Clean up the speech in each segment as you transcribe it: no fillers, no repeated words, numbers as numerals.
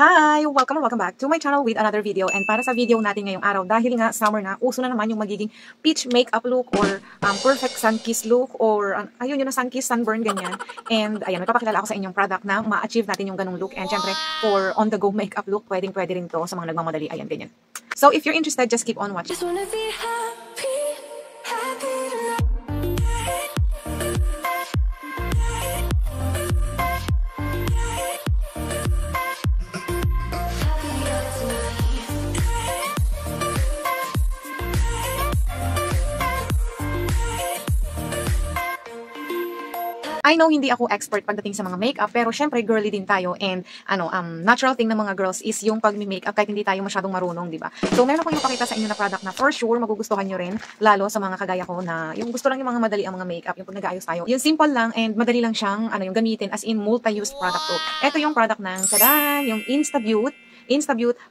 Hi! Welcome back to my channel with another video. And para sa video natin ngayong araw, dahil nga summer na, uso na naman yung magiging peach makeup look or perfect sun-kiss look or ayun yun na sun-kiss, sunburn, ganyan. And ayan, magpapakilala ako sa inyong product na ma-achieve natin yung ganung look. And syempre, for on-the-go makeup look, pwede rin to sa mga nagmamadali. Ayan, ganyan. So if you're interested, just keep on watching. Just wanna be happy, happy tonight. I know hindi ako expert pagdating sa mga makeup, pero syempre girly din tayo and natural thing ng mga girls is yung pag-makeup kahit hindi tayo masyadong marunong, di ba? So meron akong ipakita sa inyo na product na for sure magugustuhan nyo rin, lalo sa mga kagaya ko na yung gusto lang yung mga madali ang mga makeup, yung pag nag-aayos tayo. Yung simple lang and madali lang siyang yung gamitin as in multi-use product to. Ito yung product ng tadan, yung Instabeauty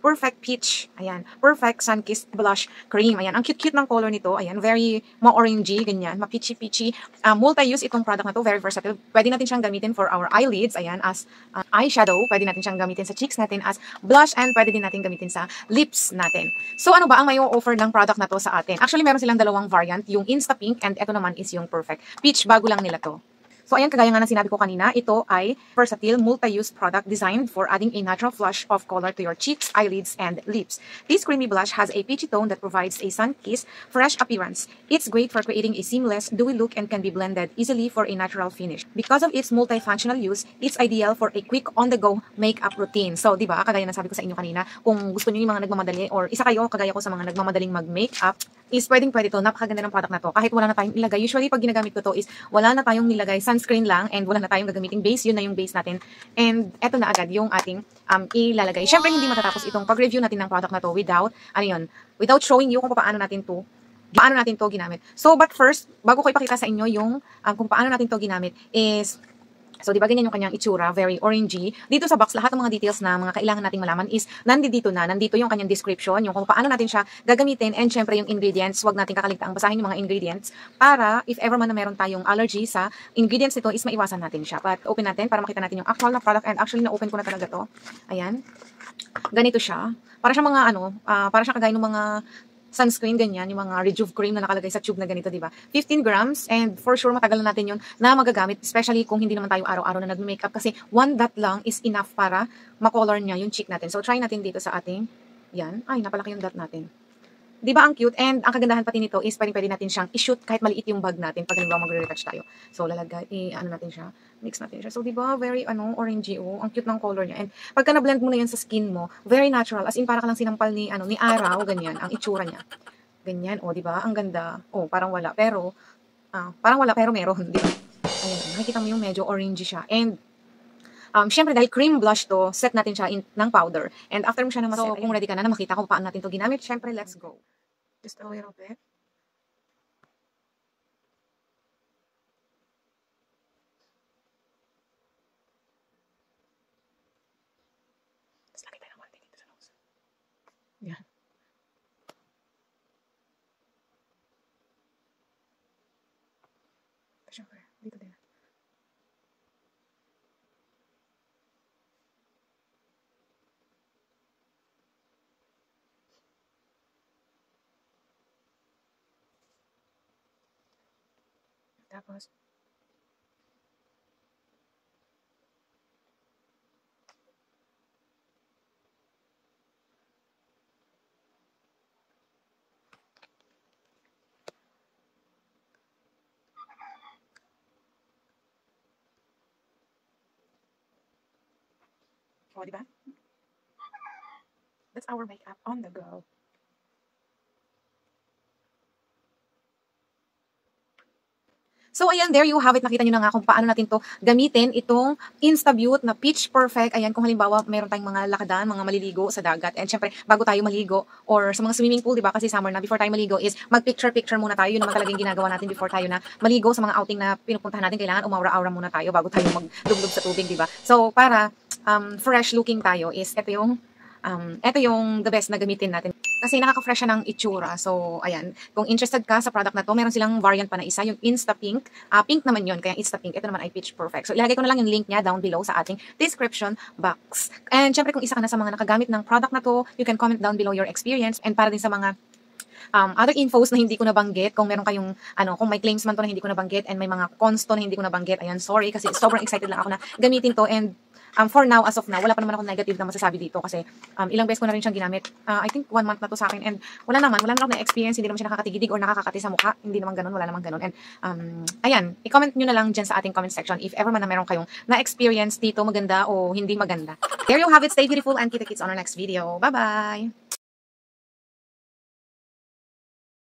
Perfect Peach. Ayan, Perfect Sun-Kissed Blush Cream. Ayan, ang cute-cute ng color nito. Ayan, very ma-orangey, ganyan, ma-peachy-peachy. Multi-use itong product na to, very versatile. Pwede natin siyang gamitin for our eyelids, ayan, as eyeshadow. Pwede natin siyang gamitin sa cheeks natin as blush and pwede din natin gamitin sa lips natin. So ano ba ang may offer ng product na to sa atin? Actually, meron silang dalawang variant, yung Insta Pink and ito naman is yung Perfect Peach. Bago lang nila to. So ayan, kagaya nga ng sinabi ko kanina, ito ay versatile multi-use product designed for adding a natural flush of color to your cheeks, eyelids, and lips. This creamy blush has a peachy tone that provides a sun-kissed, fresh appearance. It's great for creating a seamless, dewy look and can be blended easily for a natural finish. Because of its multifunctional use, it's ideal for a quick on-the-go makeup routine. So, di ba, kagaya ng sabi ko sa inyo kanina, kung gusto niyo yung mga nagmamadali or isa kayo, kagaya ko sa mga nagmamadaling mag-makeup, is pwedeng-pwede to. Napakaganda ng product na to. Kahit wala na tayong ilagay. Usually, pag ginagamit ko to is wala na tayong nilagay sunscreen lang and wala na tayong gagamiting base. Yun na yung base natin. And eto na agad yung ating ilalagay. Syempre, hindi matatapos itong pag-review natin ng product na to without, without showing you kung paano natin to ginamit. So, but first, bago ko ipakita sa inyo yung kung paano natin to ginamit is, so, di ba ganyan yung kanyang itsura, very orangey. Dito sa box, lahat ng mga details na mga kailangan nating malaman is nandito yung kanyang description, yung kung paano natin siya gagamitin, and syempre yung ingredients, wag natin kakaligtaang basahin yung mga ingredients para if ever man na meron tayong allergy sa ingredients nito is maiwasan natin siya. But open natin para makita natin yung actual na product, and actually na-open ko na talaga to. Ayan. Ganito siya. Para siya mga para siya kagaya ng mga sunscreen, ganyan, yung mga Rejuve cream na nakalagay sa tube na ganito, di ba? 15 grams, and for sure, matagal na natin yun na magagamit, especially kung hindi naman tayo araw-araw na nag-makeup, kasi one dot lang is enough para makolor niya yung cheek natin. So, try natin dito sa ating, yan, ay, napalaki yung dot natin. Di ba ang cute? And ang kagandahan pati nito is pwede natin siyang i-shoot kahit maliit yung bag natin pag halimbawa magre-retouch tayo. So, lalagay, natin siya, mix natin siya. So, di ba, very, orangey, oh, ang cute ng color niya. And pagka na-blend mo na yan sa skin mo, very natural, as in para ka lang sinampal ni araw, ganyan, ang itsura niya. Ganyan, oh, di ba? Ang ganda. Oh, parang wala, pero meron, di ba? Ayan, nakikita mo yung medyo orangey siya. And, syempre, dahil cream blush to, set natin siya ng powder. And after mo siya na maset, kung ready ka na makita kung paano natin to ginamit, syempre, let's go. Just a little bit. Tapos lagay tayo ng konti dito sa nose. Yan. Syempre, dito din. Tapos, oh, diba? That's our makeup on the go. So, ayan, there you have it. Nakita nyo na nga kung paano natin to gamitin itong Instabeauty na Peach Perfect. Ayan, kung halimbawa, meron tayong mga lakadan, mga maliligo sa dagat. And syempre, bago tayo maligo, or sa mga swimming pool, diba? Kasi summer na, before tayo maligo is mag-picture-picture muna tayo. Yun naman talagang ginagawa natin before tayo na maligo sa mga outing na pinupuntahan natin. Kailangan umaura-aura muna tayo bago tayo maglublog sa tubig, diba? So, para fresh looking tayo is ito yung the best na gamitin natin. Kasi nakaka-fresh siya ng itsura. So, ayan. Kung interested ka sa product na to, meron silang variant pa na isa, yung Insta Pink. Pink naman yun, kaya Insta Pink. Ito naman ay Pitch Perfect. So, ilagay ko na lang yung link niya down below sa ating description box. And syempre, kung isa ka na sa mga nakagamit ng product na to, you can comment down below your experience. And para din sa mga other infos na hindi ko nabanggit, kung meron kayong, kung may claims man to na hindi ko nabanggit, and may mga cons to na hindi ko nabanggit, ayan, sorry, kasi sobrang excited lang ako na gamitin to, and for now, as of now, wala pa naman ako negative na masasabi dito kasi ilang beses ko na rin siyang ginamit. I think 1 month na to sa akin, and wala naman ako na experience, hindi naman siya nakakatigidig or nakakakati sa mukha, hindi naman ganun, wala naman ganun. And ayan, i-comment nyo na lang dyan sa ating comment section if ever man na meron kayong na-experience dito, maganda o hindi maganda. There you have it, stay beautiful and kita-kits on our next video. Bye-bye!